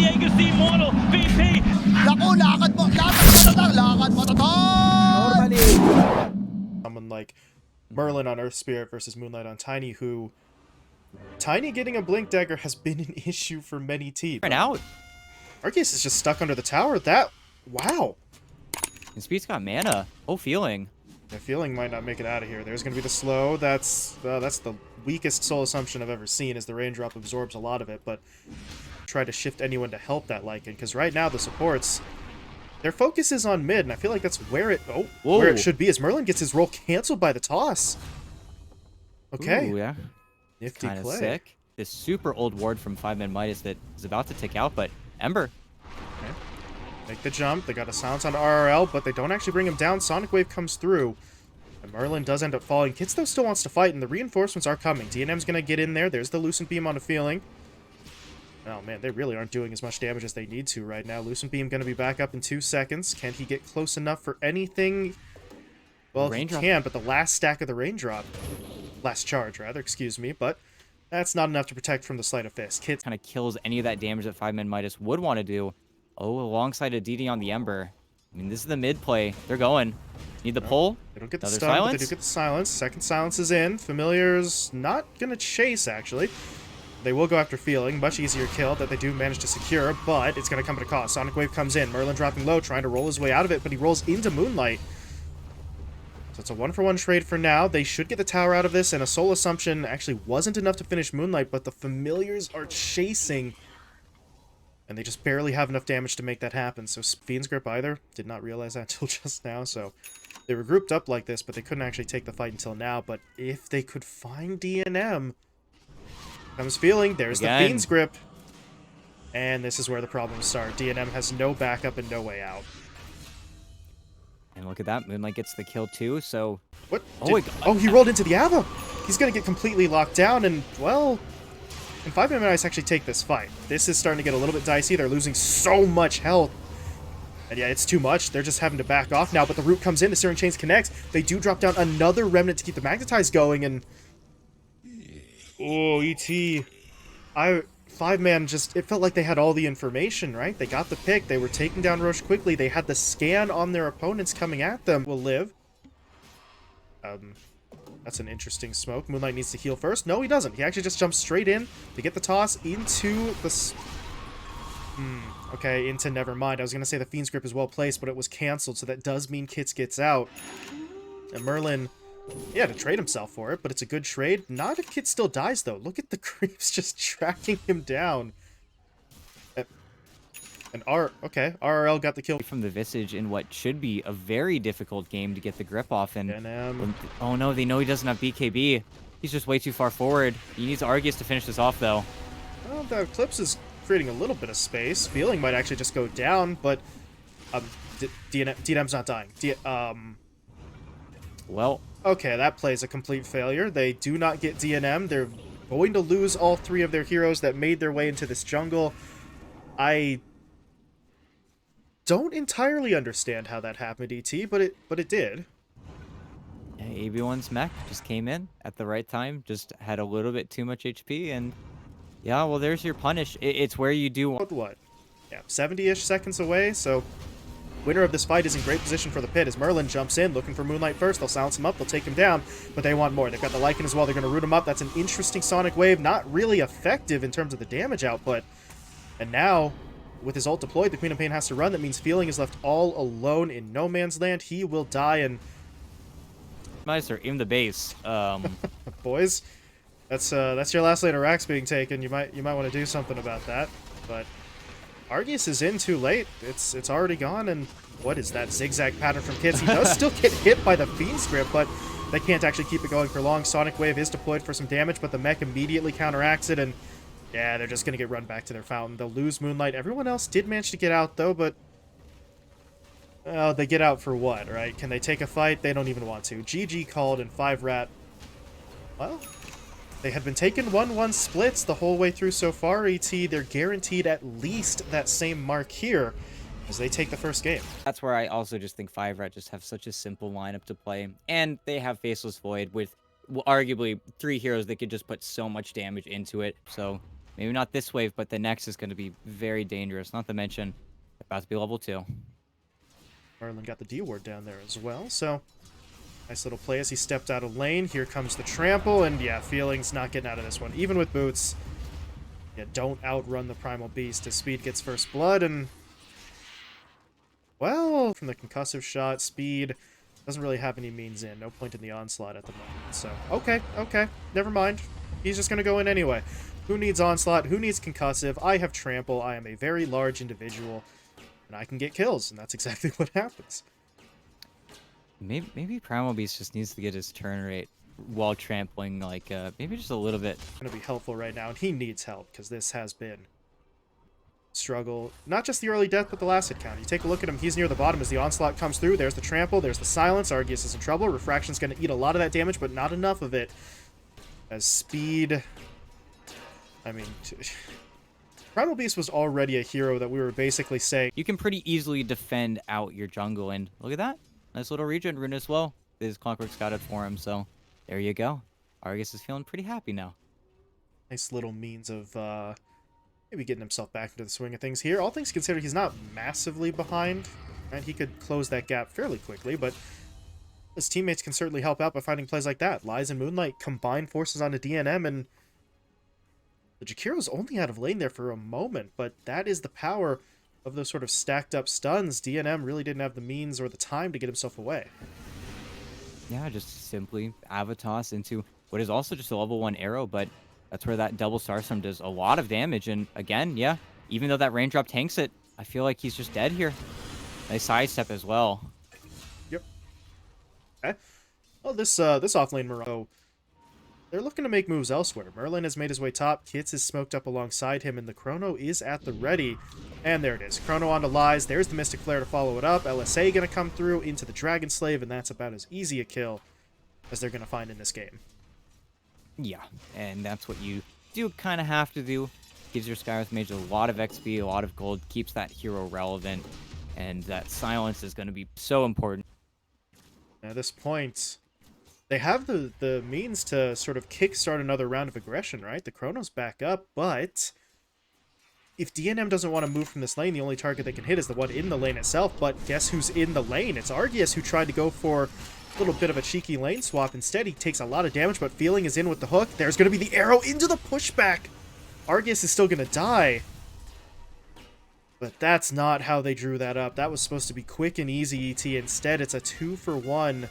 Naku, lakad mo tatang. Someone like Merlin on Earth Spirit versus Moonlight on Tiny, who Tiny getting a Blink Dagger has been an issue for many teams. Right out. Arceus is just stuck under the tower. Wow. And Speed's got mana. Oh, feeling. The feeling might not make it out of here. There's going to be the slow. That's the weakest soul assumption I've ever seen, as the raindrop absorbs a lot of it, but try to shift anyone to help that Lycan, because right now the supports, their focus is on mid, and I feel like that's where it should be, as Merlin gets his roll canceled by the toss. Okay. Ooh, yeah. Nifty Kind of play. sick. This super old ward from 5ManMidas that is about to tick out, but Ember. Okay. Make the jump. They got a silence on RRL, but they don't actually bring him down. Sonic Wave comes through, and Merlin does end up falling. Kitz, though, still wants to fight, and the reinforcements are coming. DNM's going to get in there. There's the Lucent Beam on a feeling. Oh, man, they really aren't doing as much damage as they need to right now. Lucent Beam going to be back up in 2 seconds. Can he get close enough for anything? Well, he can, but the last stack of the raindrop... Last charge, rather, excuse me, but that's not enough to protect from the Sleight of Fist. Kitz Kind of kills any of that damage that 5ManMidas would want to do. Oh, alongside a DD on the Ember. I mean, this is the mid play. They're going. Need the pull. They don't get the Another stun, but silence? they do get the silence. Second silence is in. Familiar's not going to chase, actually. They will go after Feeling. Much easier kill that they do manage to secure, but it's going to come at a cost. Sonic Wave comes in. Merlin dropping low, trying to roll his way out of it, but he rolls into Moonlight. So it's a 1-for-1 trade for now. They should get the tower out of this, and a Soul Assumption actually wasn't enough to finish Moonlight, but the Familiars are chasing, and they just barely have enough damage to make that happen. So Fiend's Grip either did not realize that until just now, so they were grouped up like this, but they couldn't actually take the fight until now. But if they could find DNM, comes Feeling, there's the Fiend's Grip, and this is where the problems start. DNM has no backup and no way out. And look at that. Moonlight gets the kill too, so... What? Oh, he rolled into the Ava! He's gonna get completely locked down, and, well... Can 5ManMidas actually take this fight? This is starting to get a little bit dicey. They're losing so much health. And yeah, it's too much. They're just having to back off now, but the root comes in. The Searing Chains connects. They do drop down another Remnant to keep the Magnetize going, and... Oh, ET. 5-Man just... It felt like they had all the information, right? They got the pick. They were taking down Roche quickly. They had the scan on their opponents coming at them. Will live. That's an interesting smoke. Moonlight needs to heal first. No, he doesn't. He actually just jumps straight in to get the toss into the... Okay, into Nevermind. I was going to say the Fiend's Grip is well placed, but it was canceled, so that does mean Kitz gets out. And Merlin... He had to trade himself for it, but it's a good trade. Not if Kitz still dies, though. Look at the creeps just tracking him down. And RRL got the kill. From the Visage in what should be a very difficult game to get the grip off. And oh no, they know he doesn't have BKB. He's just way too far forward. He needs Arceus to finish this off, though. Well, the Eclipse is creating a little bit of space. Feeling might actually just go down, but DNM's not dying. Well... Okay, that play's a complete failure. They do not get DNM. They're going to lose all 3 of their heroes that made their way into this jungle. I don't entirely understand how that happened, ET, but it did. Yeah, AB1's mech just came in at the right time, just had a little bit too much HP, and yeah, well, there's your punish. It's where you do... What? Yeah, 70-ish seconds away, so... Winner of this fight is in great position for the pit as Merlin jumps in, looking for Moonlight first. They'll silence him up, they'll take him down, but they want more. They've got the Lycan as well. They're going to root him up. That's an interesting Sonic Wave. Not really effective in terms of the damage output. And now, with his ult deployed, the Queen of Pain has to run. That means Feeling is left all alone in no man's land. He will die, and... Nicer, in the base. Boys, that's your last lane of racks being taken. You might want to do something about that, but... Arceus is in too late. It's already gone, and what is that zigzag pattern from Kitz? He does still get hit by the Fiend's Grip, but they can't actually keep it going for long. Sonic Wave is deployed for some damage, but the mech immediately counteracts it, and yeah, they're just going to get run back to their fountain. They'll lose Moonlight. Everyone else did manage to get out, though, but... Well, they get out for what, right? Can they take a fight? They don't even want to. GG called, and 5RAT... Well... They had been taking 1-1 splits the whole way through so far, ET. They're guaranteed at least that same mark here as they take the first game. That's where I also just think 5RAT just have such a simple lineup to play. And they have Faceless Void with arguably 3 heroes that could just put so much damage into it. So Maybe not this wave, but the next is going to be very dangerous. Not to mention, about to be level 2. Merlin got the D ward down there as well, so nice little play as he stepped out of lane. Here comes the trample, and yeah, Feeling's not getting out of this one. Even with boots, yeah, don't outrun the Primal Beast as Speed gets first blood, and well, from the concussive shot, Speed doesn't really have any means in. No point in the onslaught at the moment, so okay, never mind. He's just gonna go in anyway. Who needs onslaught? Who needs concussive? I have trample. I am a very large individual, and I can get kills, and that's exactly what happens. Maybe Primal Beast just needs to get his turn rate while trampling, like, maybe just a little bit. Going to be helpful right now, and he needs help, because this has been struggle. Not just the early death, but the last hit count. You take a look at him, he's near the bottom as the onslaught comes through. There's the trample, there's the silence. Arceus is in trouble. Refraction's going to eat a lot of that damage, but not enough of it. As Speed... I mean... Primal Beast was already a hero that we were basically saying... You can pretty easily defend out your jungle, and look at that. Nice little regen rune as well. His Clockwork scouted for him, so there you go. Arceus is feeling pretty happy now. Nice little means of maybe getting himself back into the swing of things here. All things considered, he's not massively behind, and he could close that gap fairly quickly, but his teammates can certainly help out by finding plays like that. Lies and Moonlight combine forces onto DNM, and the Jakiro's only out of lane there for a moment, but that is the power of those sort of stacked up stuns. DNM really didn't have the means or the time to get himself away. Yeah, just simply Avatos into what is also just a level 1 arrow, but that's where that double Starstorm does a lot of damage. And again, yeah, even though that raindrop tanks it, I feel like he's just dead here. Nice sidestep as well. Yep. Okay. Well, this offlane Morocco, they're looking to make moves elsewhere. Merlin has made his way top. Kits is smoked up alongside him, and the Chrono is at the ready. And there it is. Chrono onto Lies. There's the Mystic Flare to follow it up. LSA going to come through into the Dragon Slave, and that's about as easy a kill as they're going to find in this game. Yeah, and that's what you do kind of have to do. Gives your Skywrath Mage a lot of XP, a lot of gold, keeps that hero relevant, and that silence is going to be so important. At this point, they have the means to sort of kickstart another round of aggression, right? The Chrono's back up, but if DNM doesn't want to move from this lane, the only target they can hit is the one in the lane itself, but guess who's in the lane? It's Arceus, who tried to go for a little bit of a cheeky lane swap. Instead, he takes a lot of damage, but Feeling is in with the hook. There's going to be the arrow into the pushback. Arceus is still going to die. But that's not how they drew that up. That was supposed to be quick and easy, ET. Instead, it's a 2-for-1.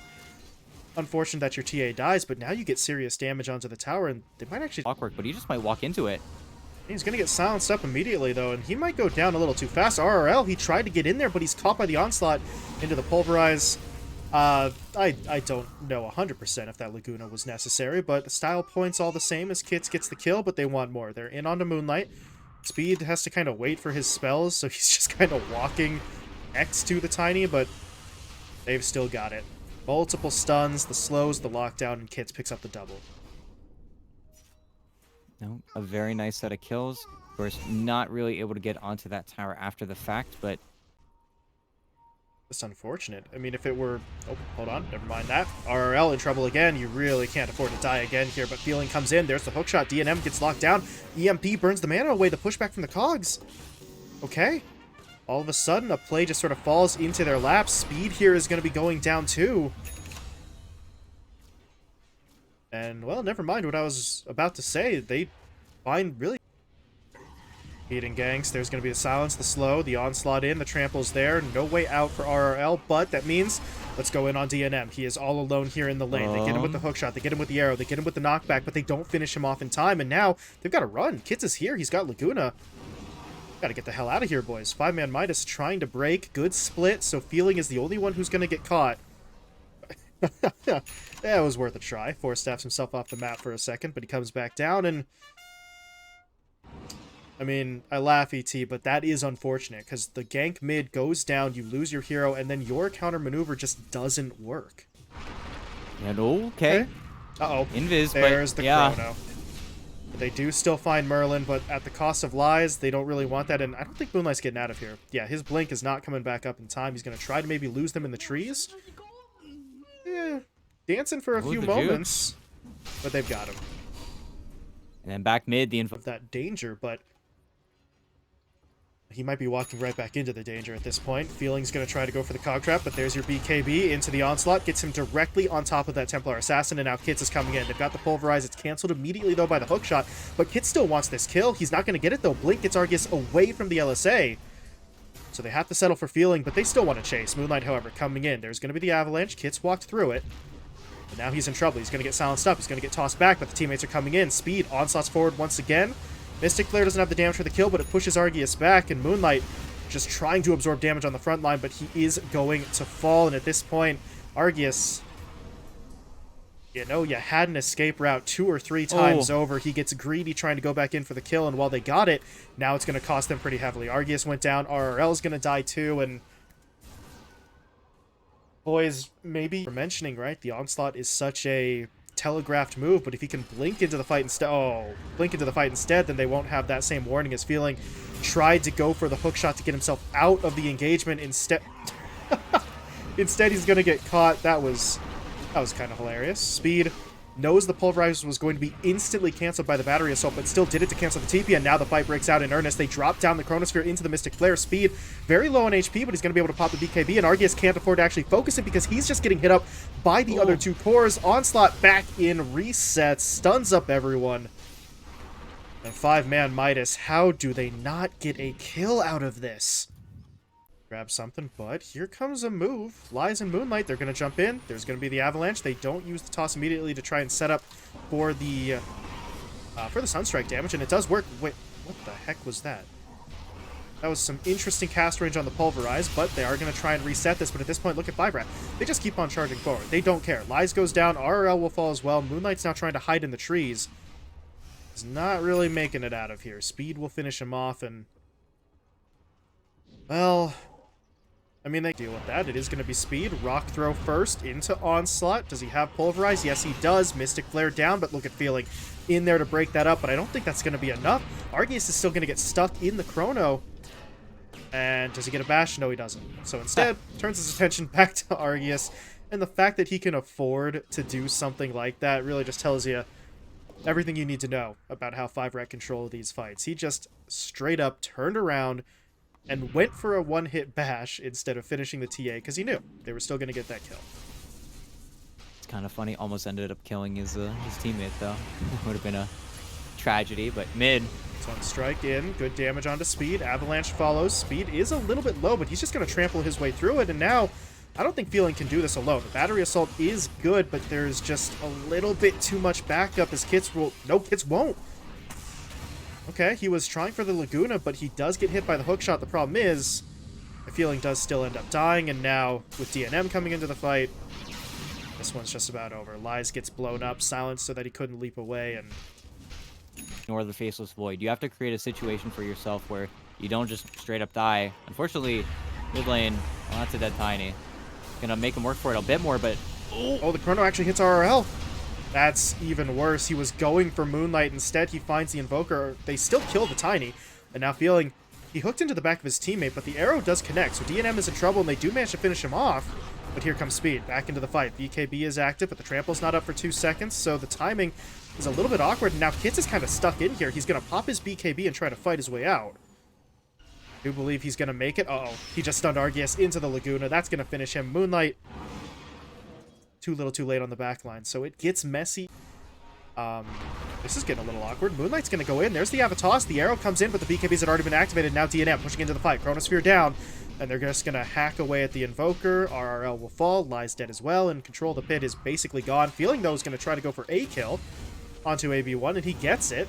Unfortunate that your TA dies, but now you get serious damage onto the tower, and they might actually... Clockwork, but he just might walk into it. He's going to get silenced up immediately, though, and he might go down a little too fast. RRL, he tried to get in there, but he's caught by the onslaught into the pulverize. I don't know 100% if that Laguna was necessary, but the style points all the same as Kits gets the kill, but they want more. They're in onto Moonlight. Speed has to kind of wait for his spells, so he's just kind of walking next to the Tiny, but they've still got it. Multiple stuns, the slows, the lockdown, and Kits picks up the double. No, a very nice set of kills. Of course, not really able to get onto that tower after the fact, but... It's unfortunate. I mean, if it were... Oh, hold on. Never mind that. RRL in trouble again. You really can't afford to die again here, but Feeling comes in. There's the hookshot. DNM gets locked down. EMP burns the mana away. The pushback from the cogs. Okay. All of a sudden, a play just sort of falls into their laps. Speed here is going to be going down too. And, well, never mind what I was about to say. They find really... Beating ganks. There's going to be the silence, the slow, the onslaught in, the trample's there. No way out for RRL, but that means let's go in on DNM. He is all alone here in the lane. They get him with the hookshot, they get him with the arrow, they get him with the knockback, but they don't finish him off in time, and now they've got to run. Kits is here, he's got Laguna. Got to get the hell out of here, boys. 5ManMidas trying to break. Good split, so Feeling is the only one who's going to get caught. Yeah, it was worth a try. 4-staffs himself off the map for a second, but he comes back down, and... I mean, I laugh, ET, but that is unfortunate, because the gank mid goes down, you lose your hero, and then your counter maneuver just doesn't work. And okay. Uh-oh. Invis, there's but the yeah. Chrono. They do still find Merlin, but at the cost of Lies, they don't really want that, and I don't think Moonlight's getting out of here. Yeah, his blink is not coming back up in time. He's going to try to maybe lose them in the trees. Yeah, dancing for a few moments, but they've got him. And then back mid, the of that danger, but he might be walking right back into the danger at this point. Feeling's going to try to go for the cog trap, but there's your BKB into the onslaught. Gets him directly on top of that Templar Assassin, and now Kits is coming in. They've got the pulverize. It's canceled immediately, though, by the hook shot, but Kits still wants this kill. He's not going to get it, though. Blink gets Argus away from the LSA, so they have to settle for Feeling, but they still want to chase. Moonlight, however, coming in. There's going to be the avalanche. Kits walked through it, but now he's in trouble. He's going to get silenced up. He's going to get tossed back, but the teammates are coming in. Speed onslaughts forward once again. Mystic Flare doesn't have the damage for the kill, but it pushes Argus back, and Moonlight just trying to absorb damage on the front line, but he is going to fall. And at this point, Argus, you know, you had an escape route 2 or 3 times over. He gets greedy trying to go back in for the kill, and while they got it, now it's going to cost them pretty heavily. Argus went down, RRL is going to die too, and boys, maybe for mentioning, right, the onslaught is such a telegraphed move, but if he can blink into the fight instead, then they won't have that same warning as Feeling tried to go for the hook shot to get himself out of the engagement. Instead he's gonna get caught. That was kind of hilarious. Speed knows the pulverize was going to be instantly canceled by the battery assault, but still did it to cancel the TP, and now the fight breaks out in earnest. They drop down the Chronosphere into the Mystic Flare. Speed very low on HP, but he's going to be able to pop the BKB, and Argus can't afford to actually focus it because he's just getting hit up by the other 2 cores. Onslaught back in, resets, stuns up everyone. And 5ManMidas, how do they not get a kill out of this? Grab something, but here comes a move. Lies and Moonlight, they're going to jump in. There's going to be the avalanche. They don't use the toss immediately to try and set up for the Sunstrike damage, and it does work. Wait, what the heck was that? That was some interesting cast range on the pulverize, but they are going to try and reset this. But at this point, look at 5RAT. They just keep on charging forward. They don't care. Lies goes down. RRL will fall as well. Moonlight's now trying to hide in the trees. He's not really making it out of here. Speed will finish him off, and well, I mean, they deal with that. It is going to be Speed. Rock throw first into Onslaught. Does he have Pulverize? Yes, he does. Mystic Flare down, but look at Feeling in there to break that up, but I don't think that's going to be enough. Argus is still going to get stuck in the Chrono. And does he get a bash? No, he doesn't. So instead, turns his attention back to Argus, and the fact that he can afford to do something like that really just tells you everything you need to know about how 5RAT control these fights. He just straight up turned around and went for a one-hit bash instead of finishing the TA because he knew they were still going to get that kill. It's kind of funny. Almost ended up killing his teammate, though. Would have been a tragedy, but mid. Sunstrike in. Good damage onto Speed. Avalanche follows. Speed is a little bit low, but he's just going to trample his way through it, and now I don't think Feeling can do this alone. The battery assault is good, but there's just a little bit too much backup as Kits will... No, Kits won't. Okay, he was trying for the Laguna, but he does get hit by the hook shot. The problem is, the Feeling does still end up dying, and now with DNM coming into the fight, this one's just about over. Lies gets blown up, silenced so that he couldn't leap away, and... Ignore the Faceless Void. You have to create a situation for yourself where you don't just straight up die. Unfortunately, mid lane, well, that's a dead Tiny. Gonna make him work for it a bit more, but... Oh, the Chrono actually hits RRL. That's even worse. He was going for Moonlight. Instead, he finds the Invoker. They still kill the Tiny. And now Feeling, he hooked into the back of his teammate, but the arrow does connect. So DNM is in trouble, and they do manage to finish him off. But here comes Speed, back into the fight. BKB is active, but the trample's not up for 2 seconds, so the timing is a little bit awkward. And now Kits is kind of stuck in here. He's going to pop his BKB and try to fight his way out. I do believe he's going to make it. Uh-oh. He just stunned Argus into the Laguna. That's going to finish him. Moonlight, too little too late on the back line, so it gets messy. This is getting a little awkward. Moonlight's going to go in. There's the Avatos. The arrow comes in, but the BKBs had already been activated. Now DNM pushing into the fight. Chronosphere down, and they're just going to hack away at the Invoker. RRL will fall. Lies dead as well, and Control the Pit is basically gone. Feeling, though, is going to try to go for a kill onto AB1, and he gets it.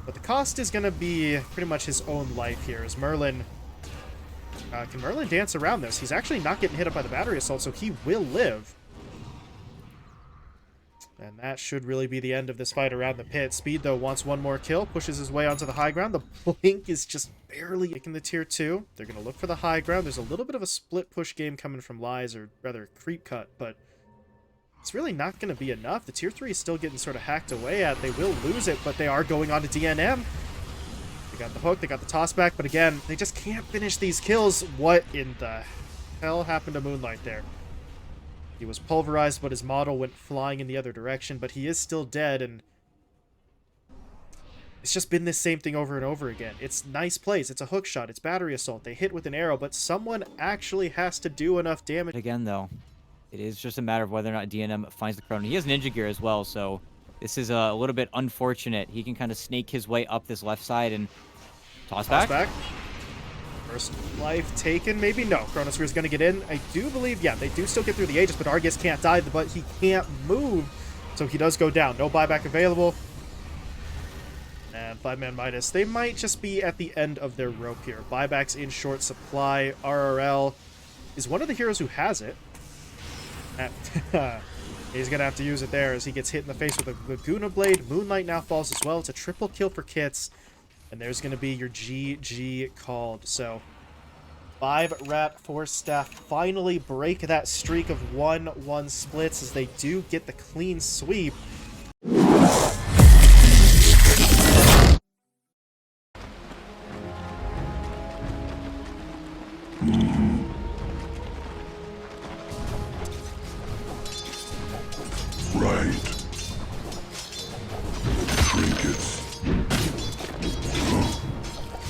But the cost is going to be pretty much his own life here, as Merlin... can Merlin dance around this? He's actually not getting hit up by the battery assault, so he will live. And that should really be the end of this fight around the pit. Speed, though, wants one more kill, pushes his way onto the high ground. The Blink is just barely making the tier 2. They're going to look for the high ground. There's a little bit of a split push game coming from Lies, or rather creep cut, but it's really not going to be enough. The tier 3 is still getting sort of hacked away at. They will lose it, but they are going on to DNM. They got the hook, they got the toss back, but again, they just can't finish these kills. What in the hell happened to Moonlight there? He was pulverized, but his model went flying in the other direction, but he is still dead, and It's just been this same thing over and over again. It's nice plays, it's a hook shot, it's battery assault, they hit with an arrow, but someone actually has to do enough damage. Again, though, it is just a matter of whether or not DNM finds the Chrono. He has Ninja Gear as well, so this is a little bit unfortunate. He can kind of snake his way up this left side and toss back. First life taken, maybe? No, Chronosphere's gonna get in. I do believe, yeah, they do still get through the Aegis, but Argus can't die, but he can't move, so he does go down. No buyback available. And 5ManMidas, they might just be at the end of their rope here. Buybacks in short supply. RRL is one of the heroes who has it. He's going to have to use it there as he gets hit in the face with a Laguna Blade. Moonlight now falls as well. It's a triple kill for Kits. And there's going to be your GG called. So 5RATFORCESTAFF finally break that streak of 1-1 splits as they do get the clean sweep. Right.